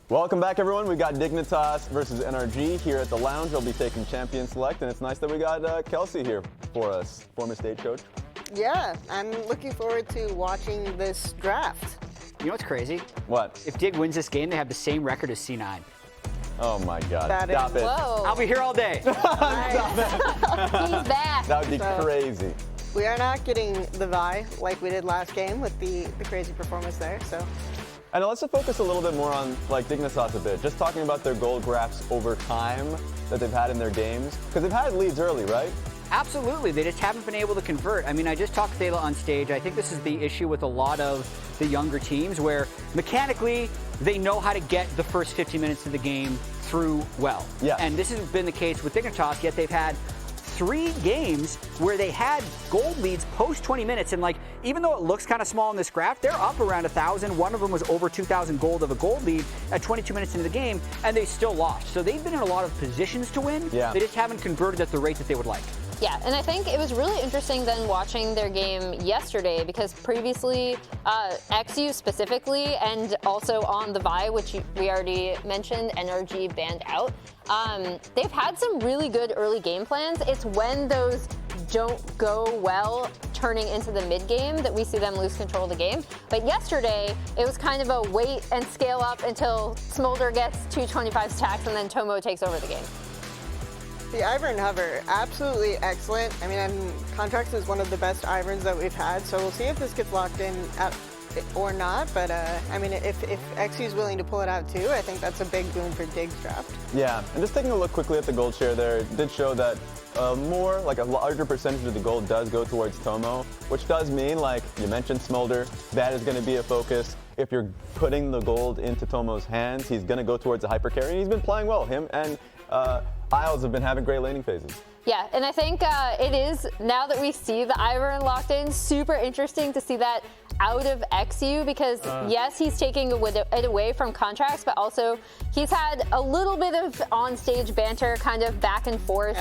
Welcome back, everyone. We got Dignitas versus NRG here at the lounge. They'll be taking champion select, and it's nice that we got Kelsey here for us, former stage coach. Yeah, I'm looking forward to watching this draft. You know what's crazy? What? If Dig wins this game, they have the same record as C9. Oh my God! That Stop it! Whoa. I'll be here all day. He's back. That would be crazy. We are not getting the Vi like we did last game with the crazy performance there. So. And let's just focus a little bit more on Dignitas a bit. Just talking about their gold graphs over time that they've had in their games, because they've had leads early, right? Absolutely, they just haven't been able to convert. I mean, I just talked to Azael on stage. I think this is the issue with a lot of the younger teams where mechanically they know how to get the first 50 minutes of the game through well. Yeah. And this has been the case with Dignitas, yet they've had 3 games where they had gold leads post 20 minutes, and even though it looks kind of small in this graph, they're up around 1,000. One of them was over 2,000 gold of a gold lead at 22 minutes into the game, and they still lost. So they've been in a lot of positions to win. Yeah. They just haven't converted at the rate that they would like. Yeah, and I think it was really interesting then watching their game yesterday because previously, eXyu specifically, and also on the Vi, which we already mentioned, NRG banned out. They've had some really good early game plans. It's when those don't go well turning into the mid game that we see them lose control of the game. But yesterday, it was kind of a wait and scale up until Smolder gets 225 stacks and then Tomo takes over the game. The Ivern hover, absolutely excellent. I mean, Contractz is one of the best Iverns that we've had, so we'll see if this gets locked in or not. But I mean, if eXyu is willing to pull it out too, I think that's a big boon for Dig's draft. Yeah, and just taking a look quickly at the gold share there, it did show that a larger percentage of the gold does go towards Tomo, which does mean, like you mentioned, Smolder, that is going to be a focus. If you're putting the gold into Tomo's hands, he's going to go towards the hyper carry, and he's been playing well. Him and Isles have been having great laning phases. Yeah, and I think it is, now that we see the Ivern locked in, super interesting to see that out of eXyu because, yes, he's taking it away from Contractz, but also he's had a little bit of on-stage banter kind of back and forth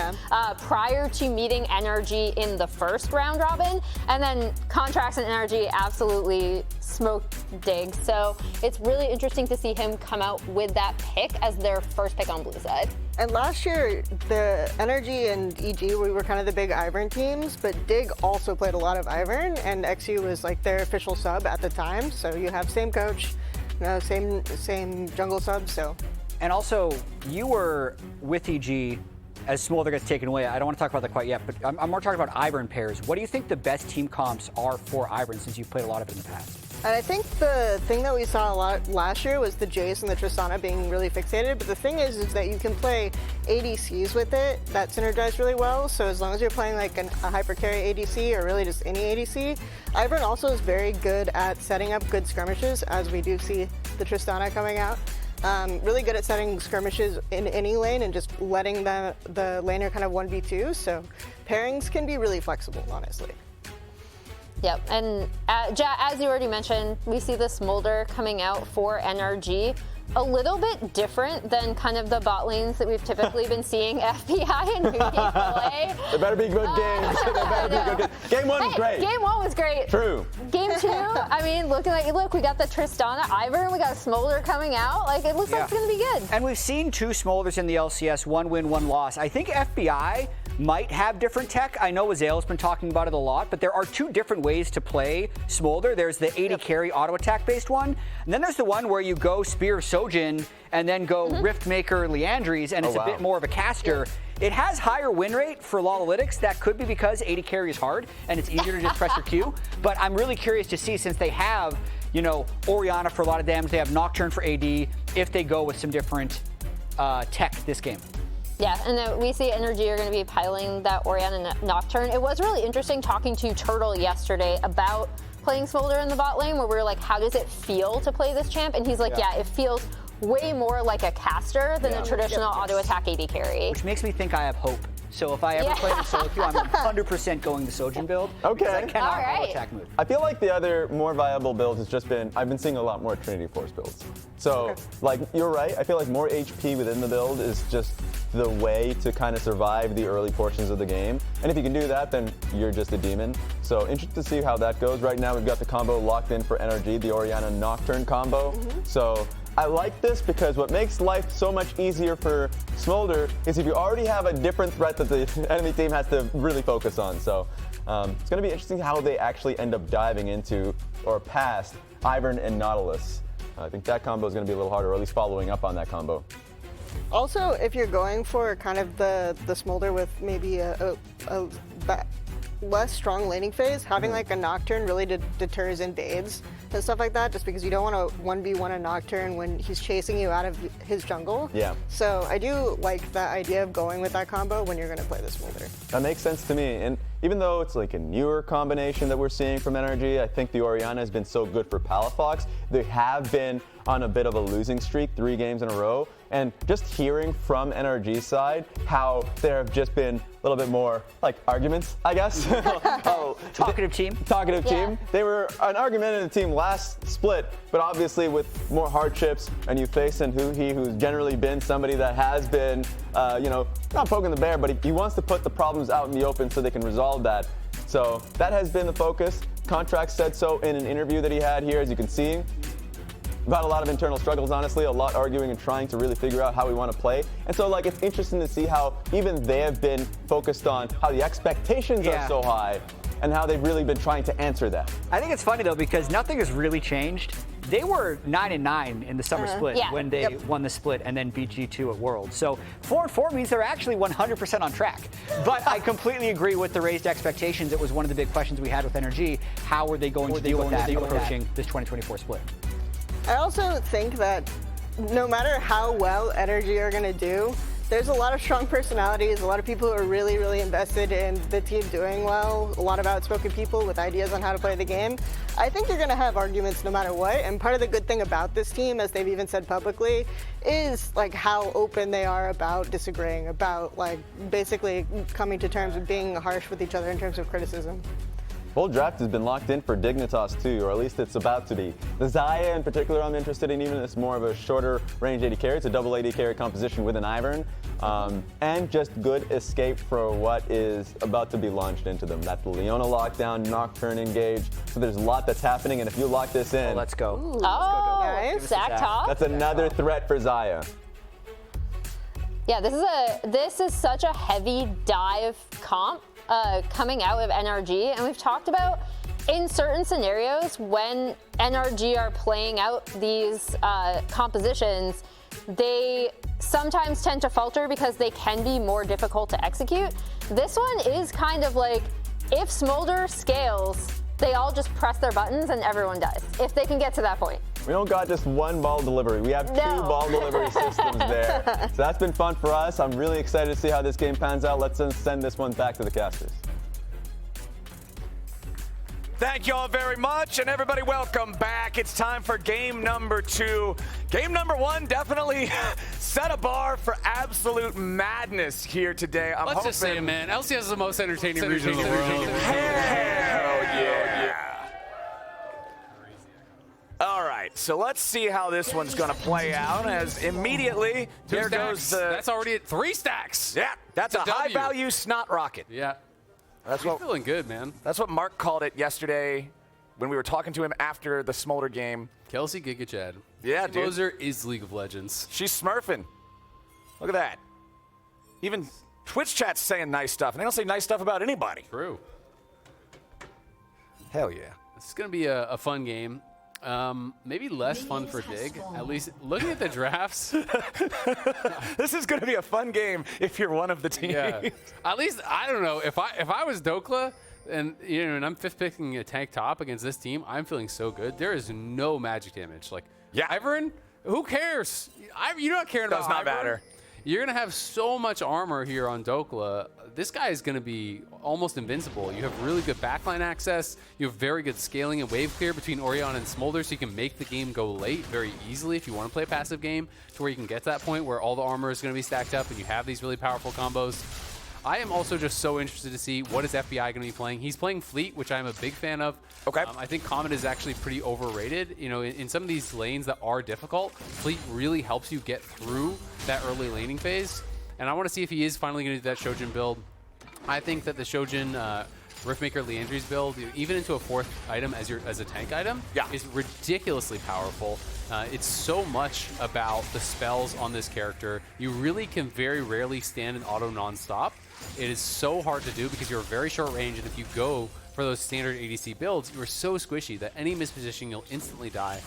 prior to meeting NRG in the first round robin, and then Contractz and NRG absolutely smoked Dig. So it's really interesting to see him come out with that pick as their first pick on blue side. And last year, the NRG and EG, we were kind of the big Ivern teams, but Dig also played a lot of Ivern, and eXyu was like their official sub at the time. So you have same coach, same jungle sub. So. And also, you were with EG as Smolder gets taken away. I don't want to talk about that quite yet, but I'm more talking about Ivern pairs. What do you think the best team comps are for Ivern since you've played a lot of it in the past? And I think the thing that we saw a lot last year was the Jace and the Tristana being really fixated. But the thing is that you can play ADCs with it that synergize really well. So as long as you're playing like a hyper carry ADC or really just any ADC, Ivern also is very good at setting up good skirmishes, as we do see the Tristana coming out. Really good at setting skirmishes in any lane and just letting the laner kind of 1v2. So pairings can be really flexible, honestly. Yep, and as you already mentioned, we see the Smolder coming out for NRG. A little bit different than kind of the bot lanes that we've typically been seeing FBI and Huhi play. There better be good games. There better be good games. Game 1 was great. Game 1 was great. True. Game 2, I mean, look, we got the Tristana Ivern, we got a Smolder coming out. Like, it looks like it's going to be good. And we've seen 2 Smolders in the LCS, 1 win, 1 loss. I think FBI might have different tech. I know Azael's been talking about it a lot, but there are 2 different ways to play Smolder. There's the AD carry auto attack based one, and then there's the one where you go Spear of Sojin and then go Riftmaker Leandries, and it's a bit more of a caster. It has higher win rate for Lolalytics. That could be because AD carry is hard and it's easier to just press your Q. But I'm really curious to see, since they have, Orianna for a lot of damage, they have Nocturne for AD, if they go with some different tech this game. Yeah, and then we see NRG are going to be piling that Orianna Nocturne. It was really interesting talking to Turtle yesterday about playing Smolder in the bot lane, where we were like, how does it feel to play this champ? And he's like, yeah, it feels way more like a caster than a traditional auto attack AD carry. Which makes me think I have hope. So if I ever play the solo queue, I'm 100% going the Sojin build. Okay. I cannot auto attack move. I feel like the other more viable build has just been, I've been seeing a lot more Trinity Force builds. So, you're right. I feel like more HP within the build is just the way to kind of survive the early portions of the game. And if you can do that, then you're just a demon. So interested to see how that goes. Right now, we've got the combo locked in for NRG, the Orianna Nocturne combo. So I like this because what makes life so much easier for Smolder is if you already have a different threat that the enemy team has to really focus on. So it's going to be interesting how they actually end up diving into or past Ivern and Nautilus. I think that combo is going to be a little harder, or at least following up on that combo. Also, if you're going for kind of the Smolder with maybe a less strong laning phase, having like a Nocturne really deters invades and stuff like that, just because you don't want to 1v1 a Nocturne when he's chasing you out of his jungle. Yeah. So I do like that idea of going with that combo when you're going to play the Smolder. That makes sense to me. And even though it's like a newer combination that we're seeing from NRG, I think the Orianna has been so good for Palafox. They have been on a bit of a losing streak, 3 games in a row. And just hearing from NRG's side how there have just been a little bit more like arguments, I guess. Talkative team. Talkative team. They were an argumentative team last split, but obviously with more hardships, and you face in Huhi, who's generally been somebody that has been, not poking the bear, but he wants to put the problems out in the open so they can resolve that. So that has been the focus. Contractz said so in an interview that he had here, as you can see. About a lot of internal struggles, honestly, a lot arguing and trying to really figure out how we want to play. And so, like, it's interesting to see how even they have been focused on how the expectations are so high and how they've really been trying to answer that. I think it's funny, though, because nothing has really changed. They were 9-9 in the summer split when they won the split and then beat G2 at Worlds. So 4-4 means they're actually 100% on track. But I completely agree with the raised expectations. It was one of the big questions we had with NRG. How are they going to deal with that approaching this 2024 split? I also think that no matter how well NRG are going to do, there's a lot of strong personalities, a lot of people who are really, really invested in the team doing well, a lot of outspoken people with ideas on how to play the game. I think you're going to have arguments no matter what, and part of the good thing about this team, as they've even said publicly, is like how open they are about disagreeing, about like basically coming to terms with being harsh with each other in terms of criticism. Whole draft has been locked in for Dignitas too, or at least it's about to be. The Xayah in particular I'm interested in, even it's more of a shorter range AD carry. It's a double AD carry composition with an Ivern. And just good escape for what is about to be launched into them. That's the Leona lockdown, Nocturne engage. So there's a lot that's happening, and if you lock this in... Let's go. Ooh. Nice. Stack top. That's another threat for Xayah. Yeah, this is such a heavy dive comp coming out of NRG, and we've talked about in certain scenarios when NRG are playing out these compositions, they sometimes tend to falter because they can be more difficult to execute. This one is kind of like, if Smolder scales, they all just press their buttons and everyone dies, if they can get to that point. We don't got just one ball delivery. We have 2 ball delivery systems there. So that's been fun for us. I'm really excited to see how this game pans out. Let's send this one back to the casters. Thank you all very much, and everybody welcome back. It's time for game number 2. Game number 1 definitely set a bar for absolute madness here today. Let's just say it, man. LCS is the most entertaining region in the world. Hell yeah. All right, so let's see how this one's going to play out, as immediately there goes the... That's already at 3 stacks. Yeah, that's a W. high-value snot rocket. Yeah. That's He's feeling good, man. That's what Mark called it yesterday when we were talking to him after the Smolder game. Kelsey Giga Chad. Yeah, dude. Composer is League of Legends. She's smurfing. Look at that. Even Twitch chat's saying nice stuff, and they don't say nice stuff about anybody. True. Hell yeah. This is going to be a fun game. Maybe less fun for Dig. At least looking at the drafts. This is going to be a fun game if you're one of the teams. Yeah. At least, I don't know, if I was Dhokla and I'm 5th picking a tank top against this team, I'm feeling so good. There is no magic damage. Like, yeah. Ivern, who cares? You're not caring about Does not Ivern. matter. You're going to have so much armor here on Dhokla. This guy is going to be almost invincible. You have really good backline access. You have very good scaling and wave clear between Orianna and Smolder, so you can make the game go late very easily if you want to play a passive game, to where you can get to that point where all the armor is going to be stacked up and you have these really powerful combos. I am also just so interested to see what is FBI going to be playing. He's playing Fleet, which I'm a big fan of. Okay. I think Comet is actually pretty overrated. You know, in some of these lanes that are difficult, Fleet really helps you get through that early laning phase. And I want to see if he is finally going to do that Shojin build. I think that the Shojin Riftmaker Leandry's build, even into a 4th item as a tank item, is ridiculously powerful. It's so much about the spells on this character. You really can very rarely stand an auto non-stop. It is so hard to do because you're very short range, and if you go for those standard ADC builds, you are so squishy that any misposition, you'll instantly die.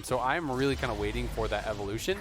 So I'm really kind of waiting for that evolution.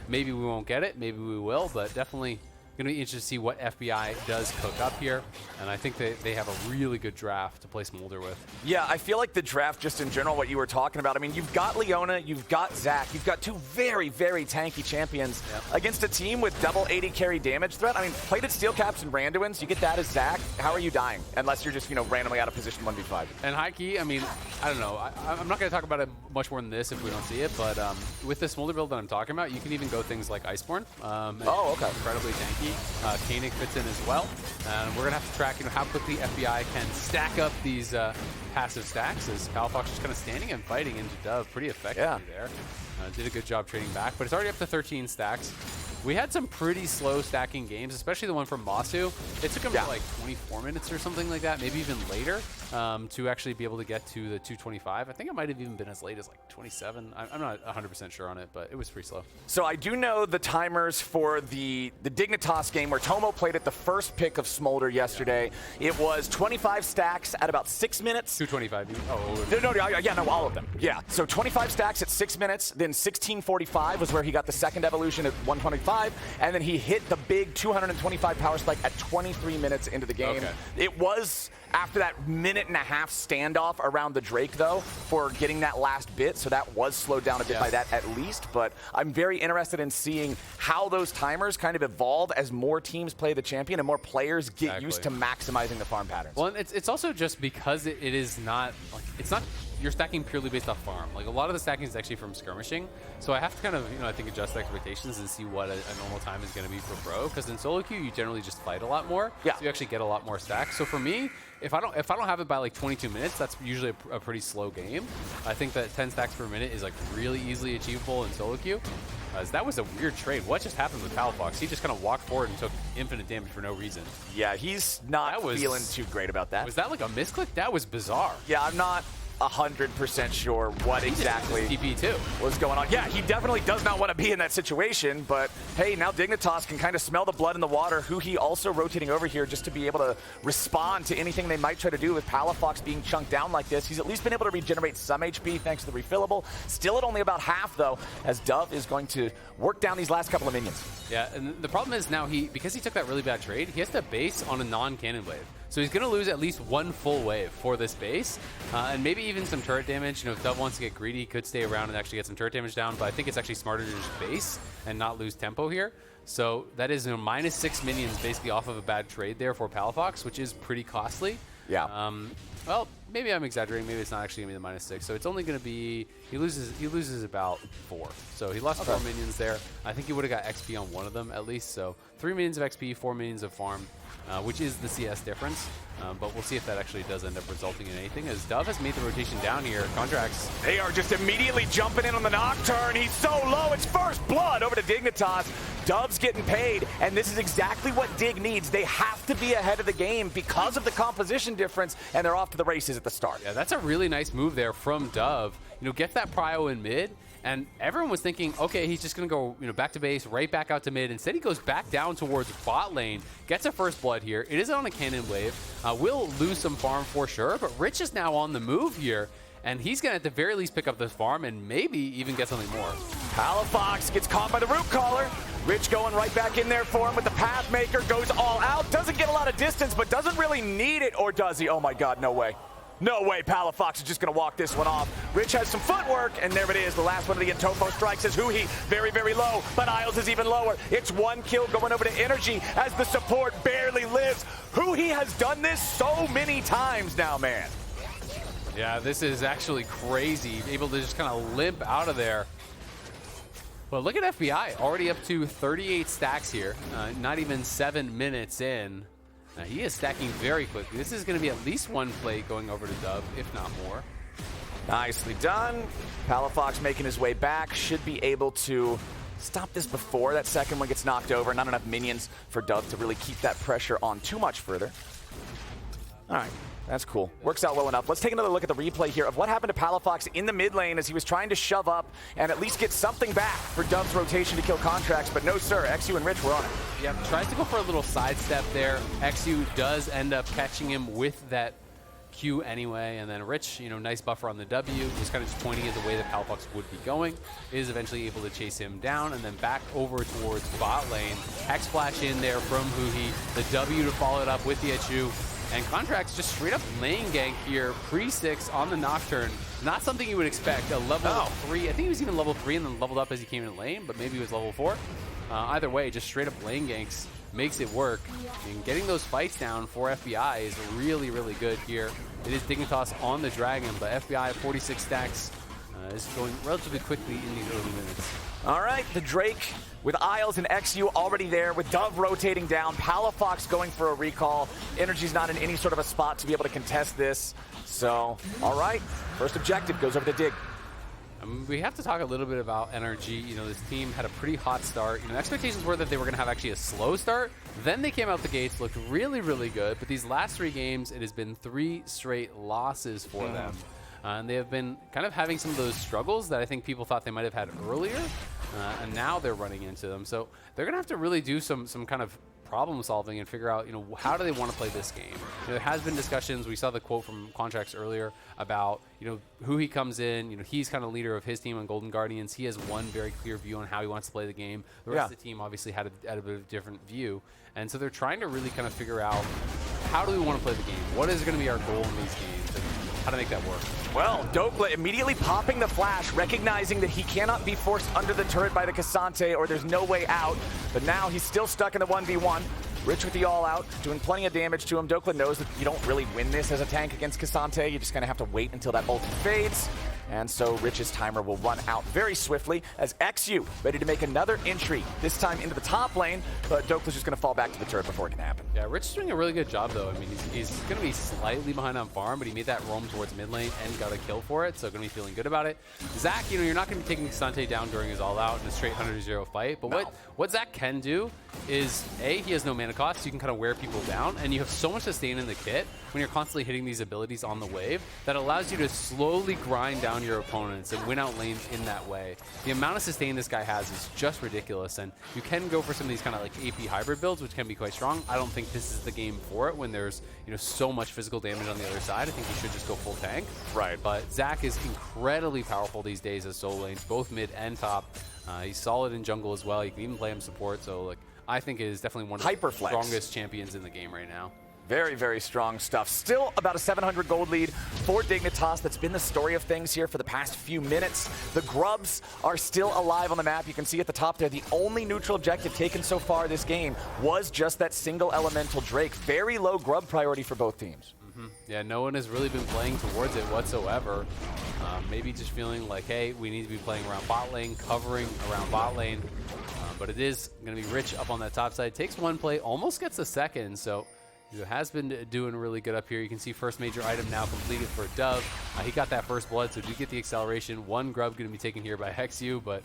Maybe we won't get it, maybe we will, but definitely going to be interested to see what FBI does cook up here. And I think they have a really good draft to play Smolder with. Yeah, I feel like the draft just in general, what you were talking about, I mean, you've got Leona, you've got Zach, you've got 2 very, very tanky champions against a team with double 80 carry damage threat. I mean, played at Steel Caps and Randuins, you get that as Zach, how are you dying? Unless you're just, randomly out of position 1v5. And high key, I mean, I don't know. I'm not going to talk about it much more than this if we don't see it, but with the Smolder build that I'm talking about, you can even go things like Iceborne. Incredibly tanky. Koenig fits in as well. And we're going to have to track how quickly FBI can stack up these passive stacks, as Palafox just kind of standing and fighting into Dove pretty effectively there. Did a good job trading back, but it's already up to 13 stacks. We had some pretty slow stacking games, especially the one from Masu. It took him like 24 minutes or something like that, maybe even later, to actually be able to get to the 225. I think it might have even been as late as like 27. I'm not 100% sure on it, but it was pretty slow. So I do know the timers for the Dignitas game where Tomo played at the first pick of Smolder yesterday. It was 25 stacks at about 6 minutes. 225. No, all of them. Yeah, so 25 stacks at 6 minutes, then 16:45 was where he got the second evolution at 125. And then he hit the big 225 power spike at 23 minutes into the game. It was after that minute-and-a-half standoff around the Drake, though, for getting that last bit, so that was slowed down a bit by that at least. But I'm very interested in seeing how those timers kind of evolve as more teams play the champion and more players get used to maximizing the farm patterns. Well, and it's also just because it is not, like, it's not you're stacking purely based off farm. Like, a lot of the stacking is actually from skirmishing. So I have to kind of, I think adjust expectations and see what a normal time is going to be for pro. Because in solo queue, you generally just fight a lot more. So you actually get a lot more stacks. So for me, if I don't have it by like 22 minutes, that's usually a pretty slow game. I think that 10 stacks per minute is like really easily achievable in solo queue. That was a weird trade. What just happened with Palafox? He just kind of walked forward and took infinite damage for no reason. Yeah, he's not feeling too great about that. Was that like a misclick? That was bizarre. Yeah, I'm not 100% sure what exactly TP too was going on. Yeah, he definitely does not want to be in that situation, but hey, now Dignitas can kind of smell the blood in the water. Huhi also rotating over here just to be able to respond to anything they might try to do with Palafox being chunked down like this. He's at least been able to regenerate some HP thanks to the refillable. Still at only about half though, as Dove is going to work down these last couple of minions. Yeah, and the problem is now because he took that really bad trade, he has to base on a non-cannon wave. So he's going to lose at least one full wave for this base, and maybe even some turret damage. If Dove wants to get greedy, he could stay around and actually get some turret damage down, but I think it's actually smarter to just base and not lose tempo here. So that is -6 minions basically off of a bad trade there for Palafox, which is pretty costly. Yeah. Well, maybe I'm exaggerating. Maybe it's not actually going to be the -6. So it's only going to be, he loses about 4. So he lost 4 minions there. I think he would have got XP on one of them at least. So 3 minions of XP, 4 minions of farm. Which is the CS difference, but we'll see if that actually does end up resulting in anything, as Dove has made the rotation down here. Contractz. They are just immediately jumping in on the Nocturne. He's so low, it's first blood over to Dignitas. Dove's getting paid, and this is exactly what Dig needs. They have to be ahead of the game because of the composition difference, and they're off to the races at the start. Yeah, that's a really nice move there from Dove. Get that prio in mid. And everyone was thinking, okay, he's just going to go back to base, right back out to mid. Instead, he goes back down towards bot lane, gets a first blood here. It is on a cannon wave. Will lose some farm for sure, but Rich is now on the move here. And he's going to, at the very least, pick up this farm and maybe even get something more. Palafox gets caught by the root caller. Rich going right back in there for him with the Pathmaker, goes all out. Doesn't get a lot of distance, but doesn't really need it, or does he? Oh my God, no way. No way, Palafox is just going to walk this one off. Rich has some footwork, and there it is. The last one of the Tomo strikes is Huhi. Very, very low, but Isles is even lower. It's 1 kill going over to NRG as the support barely lives. Huhi has done this so many times now, man. Yeah, this is actually crazy. Able to just kind of limp out of there. Well, look at FBI, already up to 38 stacks here. Not even 7 minutes in. Now, he is stacking very quickly. This is going to be at least 1 plate going over to Dove, if not more. Nicely done. Palafox making his way back. Should be able to stop this before that second one gets knocked over. Not enough minions for Dove to really keep that pressure on too much further. All right. That's cool. Works out well enough. Let's take another look at the replay here of what happened to Palafox in the mid lane as he was trying to shove up and at least get something back for Dove's rotation to kill Contractz, but no sir, eXyu and Rich were on it. Yeah, tries to go for a little sidestep there. eXyu does end up catching him with that Q anyway, and then Rich, nice buffer on the W, was kind of just pointing it the way that Palafox would be going, is eventually able to chase him down, and then back over towards bot lane. Hex flash in there from Huhi, the W to follow it up with the eXyu. And Contractz just straight up lane gank here, pre-6 on the Nocturne. Not something you would expect. A level 3, I think he was even level 3 and then leveled up as he came in lane, but maybe he was level 4. Either way, just straight up lane ganks makes it work. And getting those fights down for FBI is really, really good here. It is Dignitas on the Dragon, but FBI at 46 stacks is going relatively quickly in these early minutes. All right, the Drake with Isles and eXyu already there, with Dove rotating down, Palafox going for a recall. NRG's not in any sort of a spot to be able to contest this. So, all right, first objective goes over to Dig. We have to talk a little bit about NRG. This team had a pretty hot start. Expectations were that they were going to have actually a slow start. Then they came out the gates, looked really, really good. But these last 3 games, it has been 3 straight losses for them. And they have been kind of having some of those struggles that I think people thought they might have had earlier. And now they're running into them. So they're going to have to really do some kind of problem solving and figure out, how do they want to play this game? There has been discussions. We saw the quote from Contractz earlier about, who he comes in. He's kind of leader of his team on Golden Guardians. He has one very clear view on how he wants to play the game. The rest of the team obviously had a bit of a different view. And so they're trying to really kind of figure out, how do we want to play the game? What is going to be our goal in these games? And how to make that work? Well, Dhokla immediately popping the flash, recognizing that he cannot be forced under the turret by the Cassante or there's no way out. But now he's still stuck in the 1v1. Rich with the all-out, doing plenty of damage to him. Dhokla knows that you don't really win this as a tank against Cassante. You're just going to have to wait until that ulti fades. And so Rich's timer will run out very swiftly as eXyu ready to make another entry, this time into the top lane, but Dhokla's just going to fall back to the turret before it can happen. Yeah, Rich is doing a really good job, though. I mean, he's going to be slightly behind on farm, but he made that roam towards mid lane and got a kill for it, so going to be feeling good about it. Zach, you're not going to be taking Cassante down during his all-out in a straight 100-0 fight, but what Zach can do is, A, he has no mana cost, so you can kind of wear people down, and you have so much sustain in the kit when you're constantly hitting these abilities on the wave that allows you to slowly grind down your opponents and win out lanes in that way. The amount of sustain this guy has is just ridiculous, and you can go for some of these kind of like AP hybrid builds, which can be quite strong. I don't think this is the game for it when there's so much physical damage on the other side. I think you should just go full tank. Right. But Zach is incredibly powerful these days as solo lanes, both mid and top. He's solid in jungle as well. You can even play him support, so I think it is definitely one of the strongest champions in the game right now. Very, very strong stuff. Still about a 700 gold lead for Dignitas. That's been the story of things here for the past few minutes. The Grubs are still alive on the map. You can see at the top there, the only neutral objective taken so far this game was just that single elemental Drake. Very low Grub priority for both teams. Yeah, no one has really been playing towards it whatsoever. Maybe just feeling like, hey, we need to be playing around bot lane, covering around bot lane. But it is going to be Rich up on that top side. Takes one play, almost gets a second, so he has been doing really good up here. You can see first major item now completed for Dove. He got that first blood, so do get the acceleration. One grub going to be taken here by eXyu, but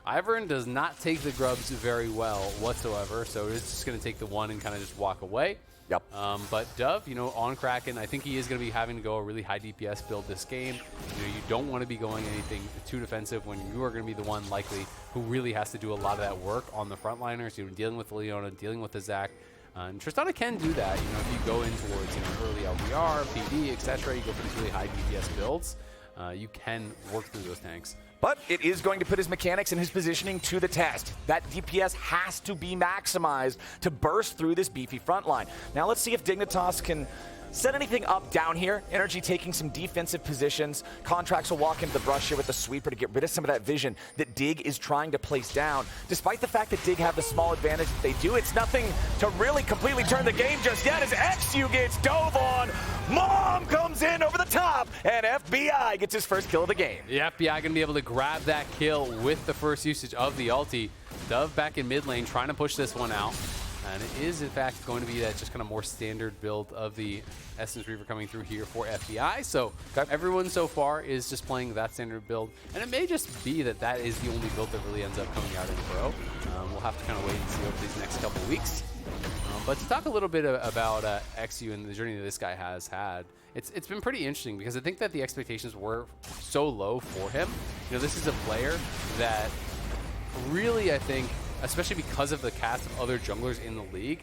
Ivern does not take the grubs very well whatsoever, so it's just going to take the one and kind of just walk away. Yep. But Dove, on Kraken, I think he is going to be having to go a really high DPS build this game. You don't want to be going anything too defensive when you are going to be the one likely who really has to do a lot of that work on the frontliners. Dealing with the Leona, dealing with the Zach. And Tristana can do that. If you go in towards early LBR, PD, etc., you go for these really high DPS builds. You can work through those tanks. But it is going to put his mechanics and his positioning to the test. That DPS has to be maximized to burst through this beefy front line. Now let's see if Dignitas can set anything up down here. NRG taking some defensive positions. Contractz will walk into the brush here with the sweeper to get rid of some of that vision that Dig is trying to place down. Despite the fact that Dig have the small advantage that they do, it's nothing to really completely turn the game just yet as eXyu gets dove on. Mom comes in over the top, and FBI gets his first kill of the game. The FBI going to be able to grab that kill with the first usage of the ulti. Dove back in mid lane trying to push this one out. And it is, in fact, going to be that just kind of more standard build of the Essence Reaver coming through here for FBI. So everyone so far is just playing that standard build. And it may just be that that is the only build that really ends up coming out in pro. We'll have to kind of wait and see over these next couple of weeks. But to talk a little bit about eXyu and the journey that this guy has had, it's been pretty interesting because I think that the expectations were so low for him. You know, this is a player that really, I think, especially because of the cast of other junglers in the league,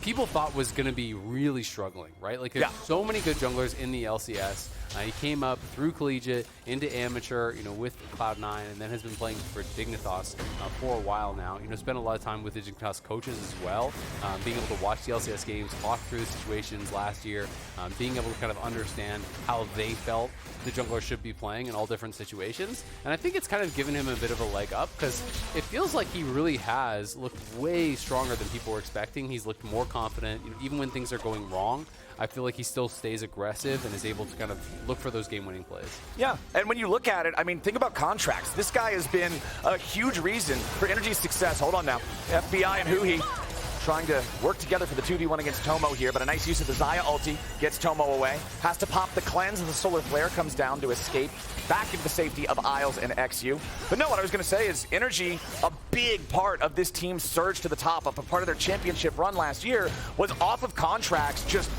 people thought was going to be really struggling, right? Like, there's so many good junglers in the LCS. He came up through collegiate into amateur, you know, with Cloud9, and then has been playing for Dignitas for a while now. You know, spent a lot of time with the Dignitas coaches as well, being able to watch the LCS games, talk through the situations last year, being able to kind of understand how they felt the jungler should be playing in all different situations. And I think it's kind of given him a bit of a leg up because it feels like he really has looked way stronger than people were expecting. He's looked more confident, you know, even when things are going wrong. I feel like he still stays aggressive and is able to kind of look for those game-winning plays. Yeah, and when you look at it, I mean, think about Contractz. This guy has been a huge reason for NRG's success. Hold on now. FBI and Huhi trying to work together for the 2v1 against Tomo here, but a nice use of the Xayah ulti gets Tomo away. Has to pop the cleanse, and the solar flare comes down to escape back into the safety of eXyu and eXyu. But no, what I was going to say is NRG, a big part of this team's surge to the top, of a part of their championship run last year, was off of Contractz just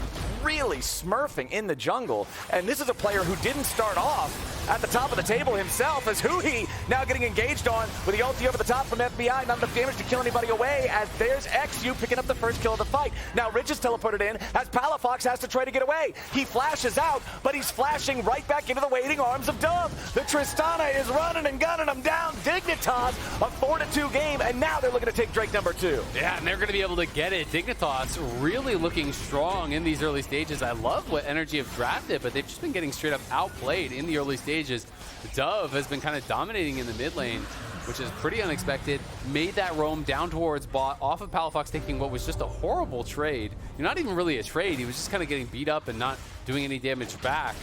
really smurfing in the jungle. And this is a player who didn't start off at the top of the table himself, as Huhi now getting engaged on with the ulti over the top from FBI. Not enough damage to kill anybody away, as there's eXyu picking up the first kill of the fight. Now Rich is teleported in as Palafox has to try to get away. He flashes out, but he's flashing right back into the waiting arms of Dove. The Tristana is running and gunning him down. Dignitas, a 4-2 game, and now they're looking to take Drake number 2. Yeah, and they're going to be able to get it. Dignitas really looking strong in these early stages. I love what NRG have drafted, but they've just been getting straight up outplayed in the early stages. Dove has been kind of dominating in the mid lane, which is pretty unexpected. Made that roam down towards bot off of Palafox, taking what was just a horrible trade. You're not even really a trade. He was just kind of getting beat up and not doing any damage back,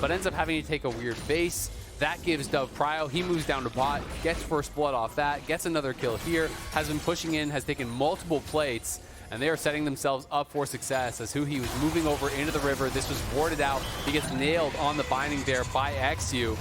but ends up having to take a weird base. That gives Dove prio. He moves down to bot, gets first blood off that, gets another kill here, has been pushing in, has taken multiple plates, and they are setting themselves up for success as Huhi was moving over into the river. This was warded out. He gets nailed on the binding there by eXyu.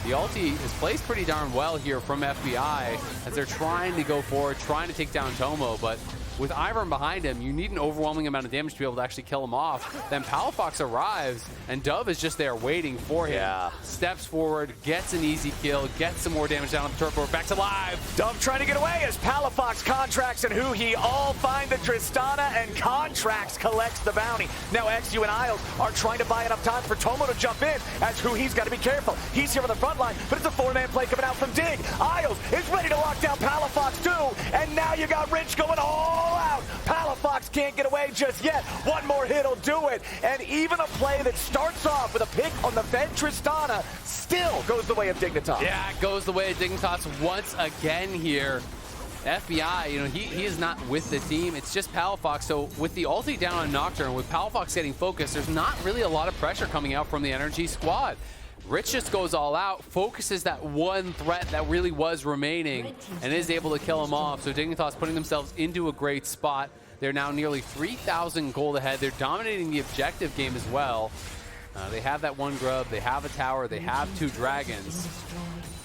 The ulti is placed pretty darn well here from FBI as they're trying to go forward, trying to take down Tomo, but with Ivern behind him, you need an overwhelming amount of damage to be able to actually kill him off. Then Palafox arrives, and Dove is just there waiting for him. Yeah. Steps forward, gets an easy kill, gets some more damage down on the turret board, back to live. Dove trying to get away as Palafox, Contractz, and Huhi all find the Tristana, and Contractz collects the bounty. Now eXyu and Isles are trying to buy enough time for Tomo to jump in, as Huhi's got to be careful. He's here on the front line, but it's a 4-man play coming out from Dig. Isles is ready to lock down Palafox too, and now you got Rich going all out. Palafox can't get away just yet. One more hit will do it. And even a play that starts off with a pick on the fed Tristana still goes the way of Dignitas. Yeah, it goes the way of Dignitas once again here. FBI, you know, he is not with the team. It's just Palafox. So with the ulti down on Nocturne, with Palafox getting focused, there's not really a lot of pressure coming out from the NRG squad. Rich just goes all out, focuses that one threat that really was remaining, and is able to kill him off. So Dignitas putting themselves into a great spot. They're now nearly 3,000 gold ahead. They're dominating the objective game as well. They have that one grub, they have a tower, they have 2 dragons.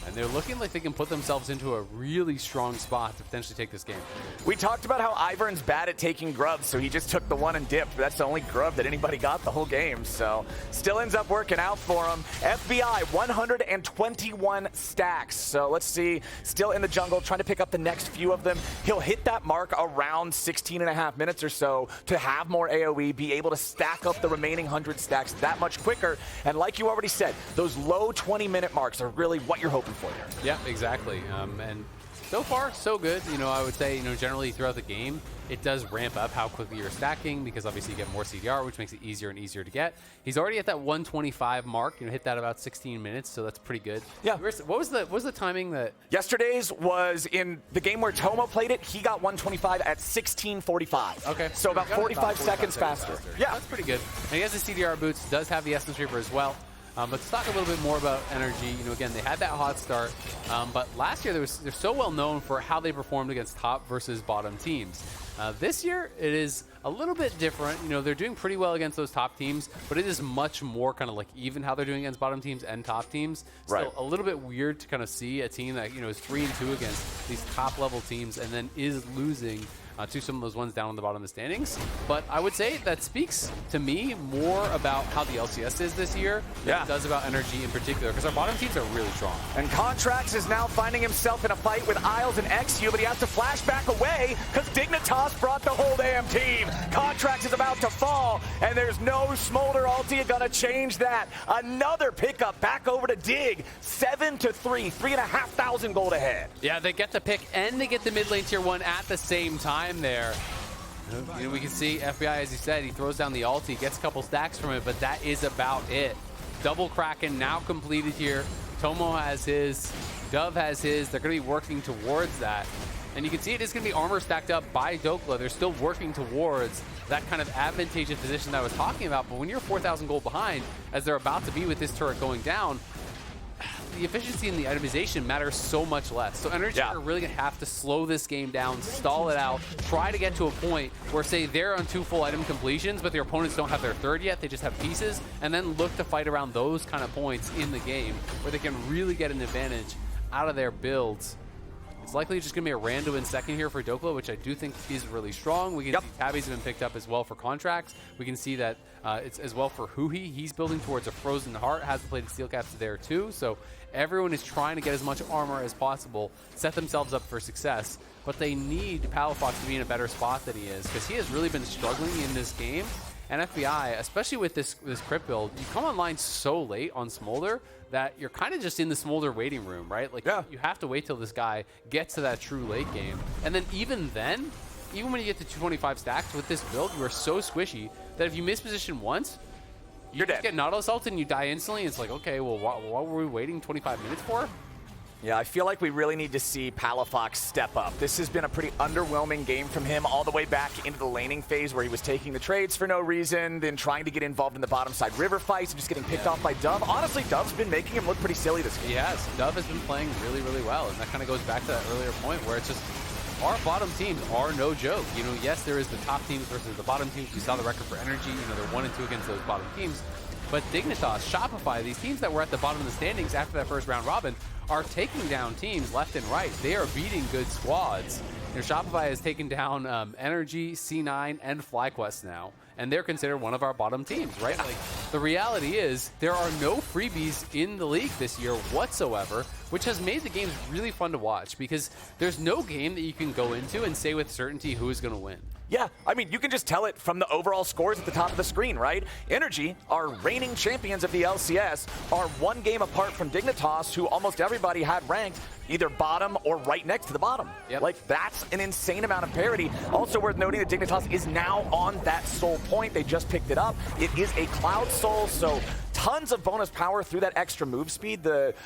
And they're looking like they can put themselves into a really strong spot to potentially take this game. We talked about how Ivern's bad at taking grubs, so he just took the one and dipped. That's the only grub that anybody got the whole game, so still ends up working out for him. FBI, 121 stacks. So let's see, still in the jungle, trying to pick up the next few of them. He'll hit that mark around 16.5 minutes or so to have more AoE, be able to stack up the remaining 100 stacks that much quicker. And like you already said, those low 20-minute marks are really what you're hoping for here. Yeah, exactly. And so far, so good. You know, I would say, you know, generally throughout the game, it does ramp up how quickly you're stacking because obviously you get more CDR, which makes it easier and easier to get. He's already at that 125 mark. You know, hit that about 16 minutes, so that's pretty good. Yeah. What was the timing that? Yesterday's was in the game where Tomo played it. He got 125 at 16:45. Okay. So about 45 seconds faster. Yeah, that's pretty good. And he has the CDR boots. Does have the Essence Reaper as well. Let's talk a little bit more about NRG. You know, again, they had that hot start, but last year they're so well known for how they performed against top versus bottom teams. This year, it is a little bit different. You know, they're doing pretty well against those top teams, but it is much more kind of like even how they're doing against bottom teams and top teams. Still Right. a little bit weird to kind of see a team that, you know, is 3-2 against these top level teams and then is losing to some of those ones down on the bottom of the standings. But I would say that speaks to me more about how the LCS is this year than it does about NRG in particular, because our bottom teams are really strong. And Contractz is now finding himself in a fight with Isles and eXyu, but he has to flash back away because Dignitas brought the whole damn team. Contractz is about to fall, and there's no Smolder ulti gonna change that. Another pickup back over to Dig, 7-3, 3,500 gold ahead. Yeah, they get the pick and they get the mid lane tier 1 at the same time there. You know, we can see FBI, as he said, he throws down the ulti, gets a couple stacks from it, but that is about it. Double Kraken now completed here. Tomo has his, Dove has his. They're going to be working towards that. And you can see it is going to be armor stacked up by Dhokla. They're still working towards that kind of advantageous position that I was talking about. But when you're 4,000 gold behind, as they're about to be with this turret going down, the efficiency and the itemization matters so much less. So NRG are really going to have to slow this game down, stall it out, try to get to a point where, say, they're on 2 full item completions, but their opponents don't have their 3rd yet, they just have pieces, and then look to fight around those kind of points in the game where they can really get an advantage out of their builds. It's likely just going to be a random in second here for Dhokla, which I do think is really strong. We can see Tabby's been picked up as well for Contractz. We can see that it's as well for Huhi. He's building towards a Frozen Heart, has the plated steel caps there too. So everyone is trying to get as much armor as possible, set themselves up for success. But they need Palafox to be in a better spot than he is, because he has really been struggling in this game. And FBI, especially with this crypt build, you come online so late on Smolder that you're kind of just in the Smolder waiting room, right? Like, you have to wait till this guy gets to that true late game. And then even when you get to 225 stacks with this build, you are so squishy that if you miss position once, you just get Nautilus ult and you die instantly. It's like, okay, well, what were we waiting 25 minutes for? Yeah, I feel like we really need to see Palafox step up. This has been a pretty underwhelming game from him all the way back into the laning phase where he was taking the trades for no reason, then trying to get involved in the bottom side river fights and just getting picked off by Dove. Honestly, Dove's been making him look pretty silly this game. He has. Dove has been playing really, really well, and that kind of goes back to that earlier point where it's just our bottom teams are no joke. You know, yes, there is the top teams versus the bottom teams. We saw the record for NRG. You know, they're 1 and 2 against those bottom teams. But Dignitas, Shopify, these teams that were at the bottom of the standings after that first round robin are taking down teams left and right. They are beating good squads. You know, Shopify has taken down NRG, C9, and FlyQuest now, and they're considered one of our bottom teams, right? Like, the reality is there are no freebies in the league this year whatsoever, which has made the games really fun to watch because there's no game that you can go into and say with certainty who is going to win. Yeah, I mean, you can just tell it from the overall scores at the top of the screen, right? NRG, our reigning champions of the LCS, are 1 game apart from Dignitas, who almost everybody had ranked either bottom or right next to the bottom. Like, that's an insane amount of parity. Also worth noting that Dignitas is now on that soul point. They just picked it up. It is a Cloud Soul, so tons of bonus power through that extra move speed.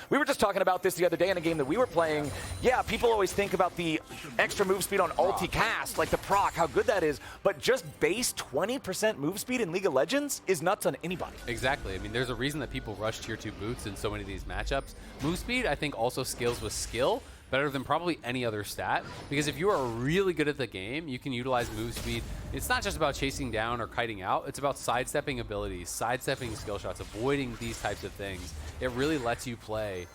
We were just talking about this the other day in a game that we were playing. Yeah, people always think about the extra move speed on ulti cast, like the proc, how good that is, but just base 20% move speed in League of Legends is nuts on anybody. Exactly. I mean, there's a reason that people rush tier 2 boots in so many of these matchups. Move speed, I think, also scales with skill better than probably any other stat, because if you are really good at the game, you can utilize move speed. It's not just about chasing down or kiting out, it's about sidestepping abilities, sidestepping skill shots, avoiding these types of things. It really lets you play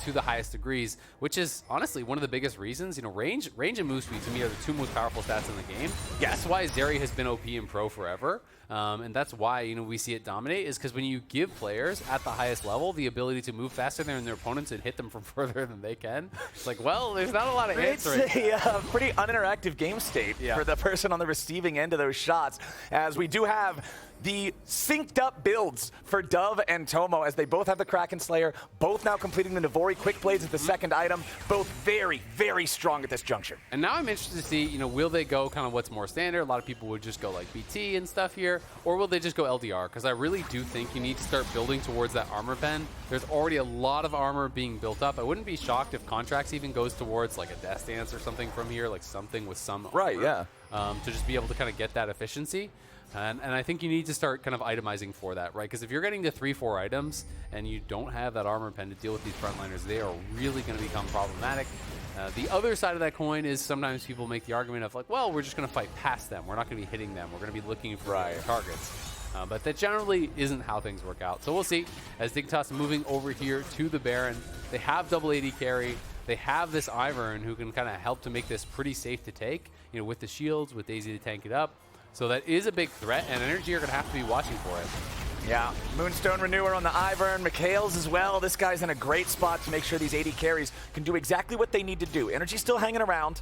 to the highest degrees, which is honestly one of the biggest reasons. You know, range and move speed to me are the 2 most powerful stats in the game. That's why Zeri has been OP in pro forever. And that's why, you know, we see it dominate, is because when you give players at the highest level the ability to move faster than their opponents and hit them from further than they can, it's like, well, there's not a lot of answering. It's a pretty uninteractive game state for the person on the receiving end of those shots, as we do have the synced up builds for Dove and Tomo, as they both have the Kraken Slayer, both now completing the Navori Quick Blades as the second item, both very, very strong at this juncture. And now I'm interested to see, you know, will they go kind of what's more standard? A lot of people would just go like BT and stuff here, or will they just go LDR? Because I really do think you need to start building towards that armor pen. There's already a lot of armor being built up. I wouldn't be shocked if Contractz even goes towards like a Death Dance or something from here, like something with some armor, to just be able to kind of get that efficiency. And I think you need to start kind of itemizing for that, right? Because if you're getting to 3-4 items and you don't have that armor pen to deal with these frontliners, they are really going to become problematic. The other side of that coin is sometimes people make the argument of like, well, we're just going to fight past them. We're not going to be hitting them. We're going to be looking for targets. But that generally isn't how things work out. So we'll see. As Dignitas moving over here to the Baron, they have double AD carry. they have this Ivern who can kind of help to make this pretty safe to take, you know, with the shields, with Daisy to tank it up. So that is a big threat, and NRG are going to have to be watching for it. Yeah, Moonstone Renewer on the Ivern, Mikhail's as well. This guy's in a great spot to make sure these AD carries can do exactly what they need to do. NRG's still hanging around.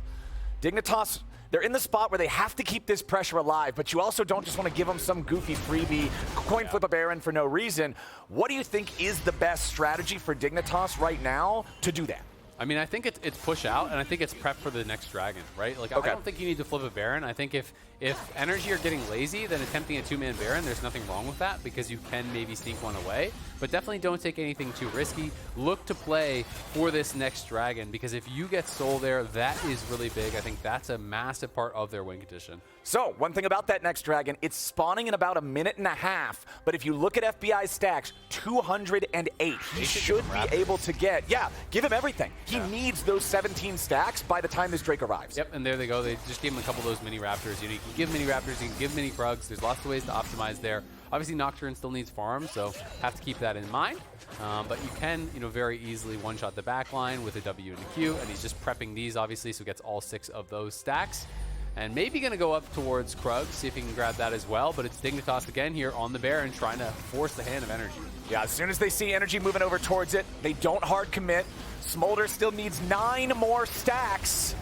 Dignitas, they're in the spot where they have to keep this pressure alive, but you also don't just want to give them some goofy freebie, coin flip a Baron for no reason. What do you think is the best strategy for Dignitas right now to do that? I mean, I think it's push out, and I think it's prep for the next dragon, right? Like, okay. I don't think you need to flip a Baron. I think if NRG are getting lazy, then attempting a two-man Baron, there's nothing wrong with that because you can maybe sneak one away. But definitely don't take anything too risky. Look to play for this next dragon because if you get Soul there, that is really big. I think that's a massive part of their win condition. So, one thing about that next dragon, it's spawning in about a minute and a half, but if you look at FBI's stacks, 208. He should be able to get, give him everything. He needs those 17 stacks by the time this Drake arrives. Yep, and there they go. They just gave him a couple of those mini Raptors. You know, you can give mini Raptors, you can give mini Krugs. There's lots of ways to optimize there. Obviously, Nocturne still needs farm, so have to keep that in mind. But you can, you know, very easily one-shot the back line with a W and a Q, and he's just prepping these, obviously, so he gets all 6 of those stacks. And maybe going to go up towards Krug, see if he can grab that as well. But it's Dignitas again here on the Baron trying to force the hand of NRG. Yeah, as soon as they see NRG moving over towards it, they don't hard commit. Smolder still needs 9 more stacks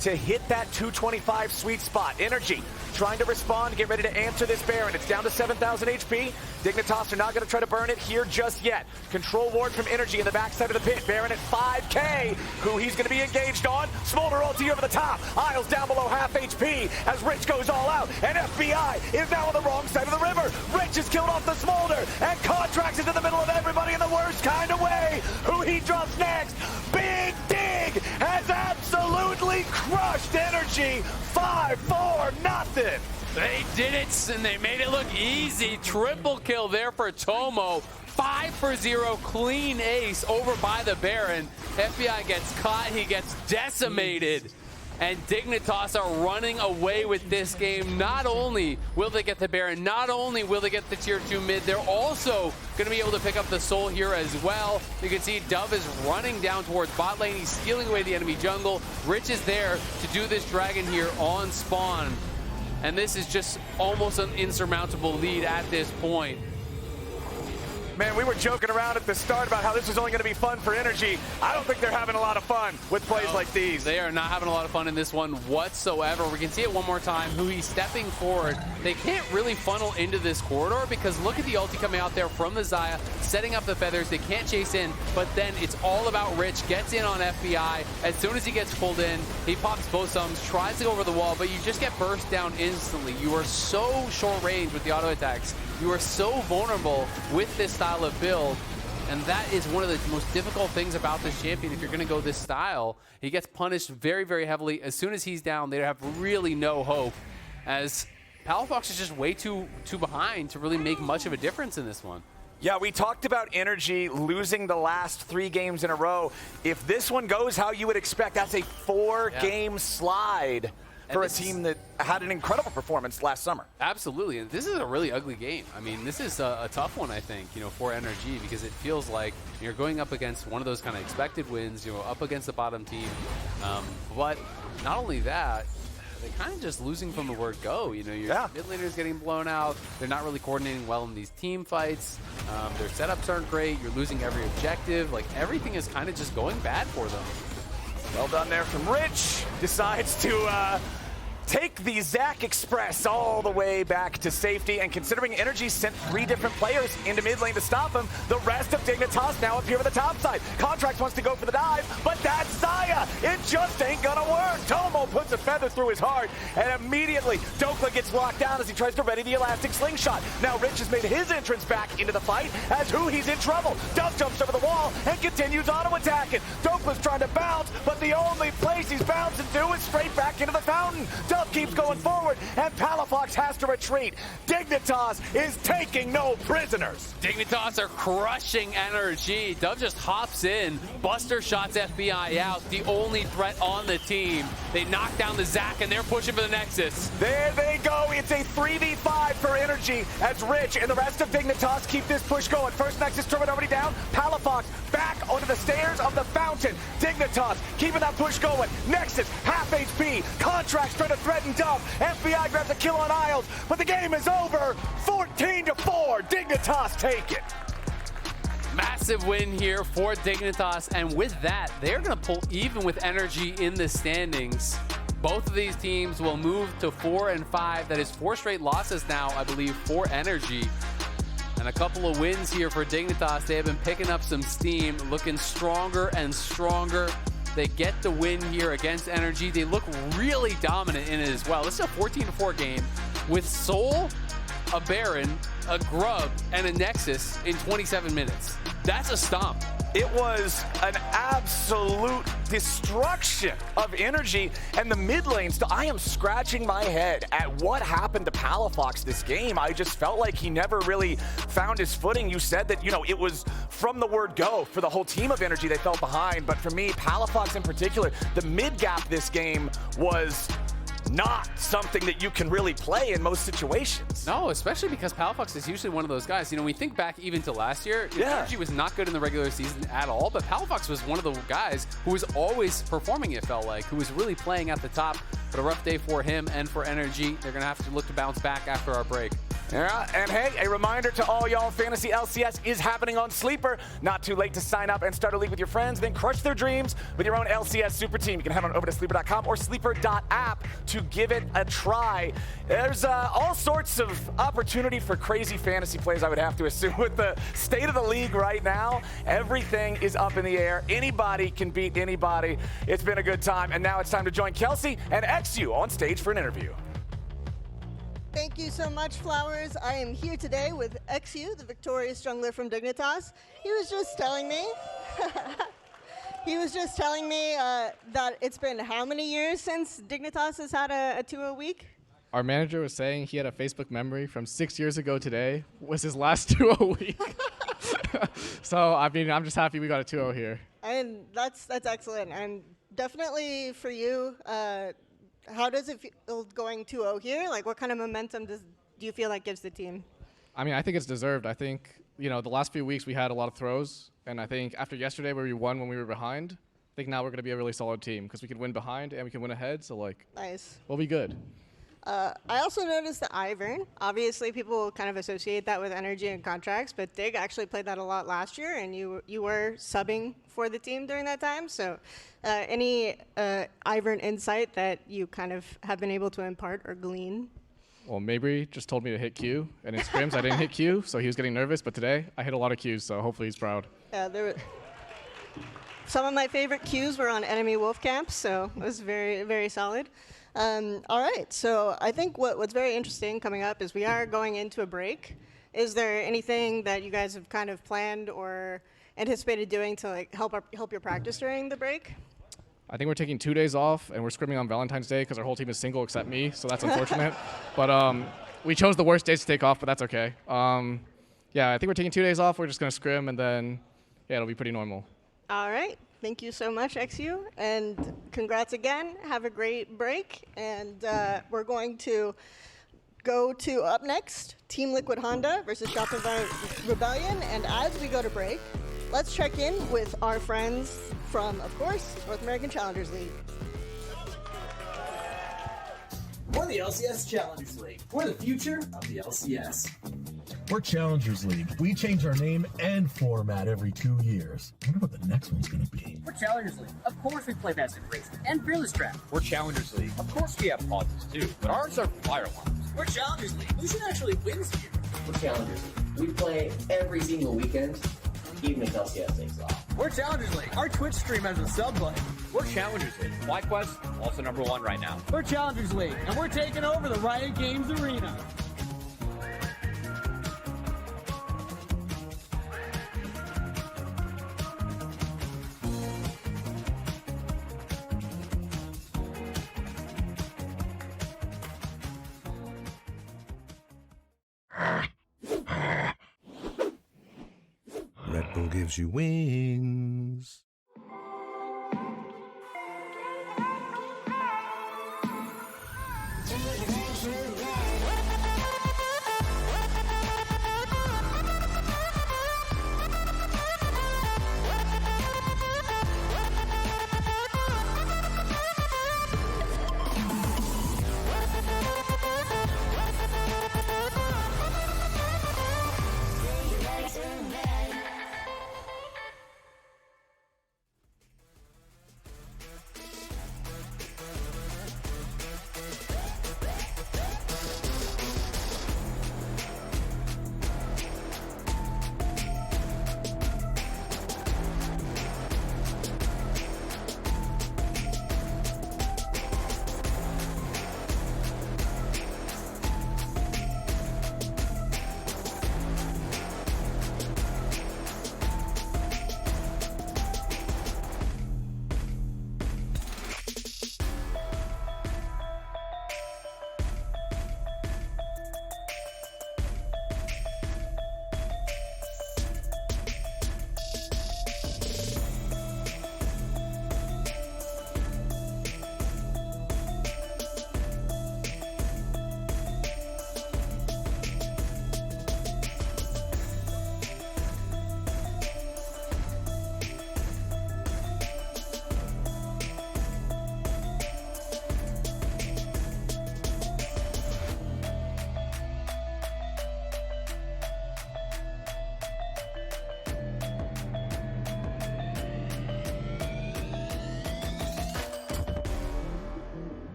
to hit that 225 sweet spot. NRG trying to respond, get ready to answer this Baron. It's down to 7,000 HP. Dignitas are not going to try to burn it here just yet. Control ward from NRG in the backside of the pit. Baron at 5K. Huhi's going to be engaged on. Smolder ulti over the top. Isles down below half HP as Rich goes all out. And FBI is now on the wrong side of the river. Rich is killed off the Smolder. And Contractz is in the middle of everybody in the worst kind of way. Huhi drops next. Big Dig has absolutely crushed NRG. 5-4-0. They did it, and they made it look easy. Triple kill there for Tomo. 5-for-0 clean ace over by the Baron. FBI gets caught, he gets decimated. And Dignitas are running away with this game. Not only will they get the Baron, not only will they get the tier 2 mid, they're also going to be able to pick up the Soul here as well. You can see Dove is running down towards bot lane. He's stealing away the enemy jungle. Rich is there to do this dragon here on spawn. And this is just almost an insurmountable lead at this point. Man, we were joking around at the start about how this was only going to be fun for NRG. I don't think they're having a lot of fun with plays like these. They are not having a lot of fun in this one whatsoever. We can see it one more time. Huhi stepping forward. They can't really funnel into this corridor because look at the ulti coming out there from the Xayah, setting up the feathers. They can't chase in, but then it's all about Rich. Gets in on FBI. As soon as he gets pulled in, he pops both thumbs, tries to go over the wall, but you just get burst down instantly. You are so short range with the auto attacks. You are so vulnerable with this style of build, and that is one of the most difficult things about this champion. If you're going to go this style, he gets punished very, very heavily. As soon as he's down, they have really no hope, as Palafox is just way too behind to really make much of a difference in this one. Yeah, we talked about NRG losing the last 3 games in a row. If this one goes how you would expect, that's a 4-game slide for a team that had an incredible performance last summer. Absolutely, and this is a really ugly game. I mean, this is a tough one, I think, you know, for NRG, because it feels like you're going up against one of those kind of expected wins, you know, up against the bottom team. But not only that, they're kind of just losing from the word go. You know, your mid laner's getting blown out. They're not really coordinating well in these team fights. Their setups aren't great. You're losing every objective. Like, everything is kind of just going bad for them. Well done there from Rich. Decides to take the Zac Express all the way back to safety, and considering NRG sent 3 different players into mid lane to stop him, the rest of Dignitas now up here on the top side. Contractz wants to go for the dive, but that's Xayah. It just ain't gonna work. Tomo puts a feather through his heart, and immediately Dhokla gets locked down as he tries to ready the elastic slingshot. Now Rich has made his entrance back into the fight as Huhi's in trouble. Dove jumps over the wall and continues auto-attacking. Dhokla's trying to bounce, but the only place he's bouncing to is straight back into the fountain. himself keeps going forward, and Palafox has to retreat. Dignitas is taking no prisoners. Dignitas are crushing NRG. Dove just hops in. Buster shots FBI out. The only threat on the team. They knock down the Zac, and they're pushing for the Nexus. There they go. It's a 3v5 for Energy as Rich and the rest of Dignitas keep this push going. First Nexus turret already down. Palafox back onto the stairs of the fountain. Dignitas keeping that push going. Nexus, half HP. Contractz trying to threaten Dove. FBI grabs a kill on Isles, but the game is over. 14-4. Dignitas take it. Massive win here for Dignitas, and with that, they're going to pull even with Energy in the standings. Both of these teams will move to 4 and 5. That is 4 straight losses now, I believe, for Energy. And a couple of wins here for Dignitas. They have been picking up some steam, looking stronger and stronger. They get the win here against Energy. They look really dominant in it as well. This is a 14-4 game with Soul, a Baron, a Grub, and a Nexus in 27 minutes. That's a stomp. It was an absolute destruction of Energy, and the mid lane still. I am scratching my head at what happened to Palafox this game. I just felt like he never really found his footing. You said that, you know, it was from the word go for the whole team of Energy. They fell behind, but for me, Palafox in particular, the mid gap this game was not something that you can really play in most situations. No, especially because Palafox is usually one of those guys. You know, we think back even to last year, Energy was not good in the regular season at all, but Palafox was one of the guys who was always performing, it felt like, who was really playing at the top. But a rough day for him and for Energy. They're going to have to look to bounce back after our break. Yeah, and hey, a reminder to all y'all, Fantasy LCS is happening on Sleeper. Not too late to sign up and start a league with your friends, then crush their dreams with your own LCS super team. You can head on over to sleeper.com or sleeper.app to give it a try. There's all sorts of opportunity for crazy fantasy plays, I would have to assume. With the state of the league right now, everything is up in the air. Anybody can beat anybody. It's been a good time, and now it's time to join Kelsey and eXyu on stage for an interview. Thank you so much, Flowers. I am here today with eXyu, the victorious jungler from Dignitas. He was just telling me, that it's been how many years since Dignitas has had a 2-0 week? Our manager was saying he had a Facebook memory from 6 years ago today was his last 2-0 week. So, I mean, I'm just happy we got a 2-0 here. And that's excellent. And definitely for you, how does it feel going 2-0 here? Like, what kind of momentum do you feel like gives the team? I mean, I think it's deserved. I think, you know, the last few weeks we had a lot of throws. And I think after yesterday where we won when we were behind, I think now we're going to be a really solid team because we can win behind and we can win ahead. So, like, nice. We'll be good. I also noticed the Ivern. Obviously, people kind of associate that with Energy and Contractz, but Dig actually played that a lot last year, and you were subbing for the team during that time. So any Ivern insight that you kind of have been able to impart or glean? Well, Mabry just told me to hit Q, and in scrims I didn't hit Q, so he was getting nervous. But today I hit a lot of Qs, so hopefully he's proud. Yeah, some of my favorite Qs were on enemy wolf camps, so it was very, very solid. All right, so I think what's very interesting coming up is we are going into a break. Is there anything that you guys have kind of planned or anticipated doing to like help your practice during the break? I think we're taking 2 days off, and we're scrimming on Valentine's Day because our whole team is single except me, so that's unfortunate. But we chose the worst days to take off, but that's okay. Yeah, I think we're taking 2 days off. We're just going to scrim, and then, yeah, it'll be pretty normal. All right. Thank you so much, eXyu, and congrats again. Have a great break, and we're going to go to up next, Team Liquid Honda versus Shopify Rebellion, and as we go to break, let's check in with our friends from, of course, North American Challengers League. We're the LCS Challengers League. We're the future of the LCS. We're Challengers League. We change our name and format every 2 years. I wonder what the next one's gonna be. We're Challengers League. Of course we play Best in Racing and Fearless Trap. We're Challengers League. Of course we have pauses too, but ours are fire alarms. We're Challengers League. Who should actually win this year? We're Challengers League. We play every single weekend, even if LCS takes off. We're Challengers League. Our Twitch stream has a sub button. We're Challengers League. FlyQuest, also #1 right now. We're Challengers League, and we're taking over the Riot Games arena. Who gives you wings?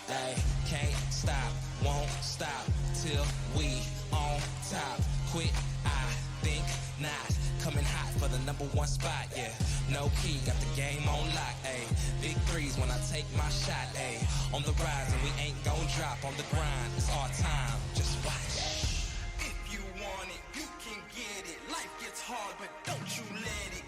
They can't stop, won't stop till we on top. Quit, I think not. Coming hot for the #1 spot, yeah. No key, got the game on lock, ayy. Big threes when I take my shot, ayy. On the rise and we ain't gon' drop on the grind. It's our time, just watch. If you want it, you can get it. Life gets hard, but don't you let it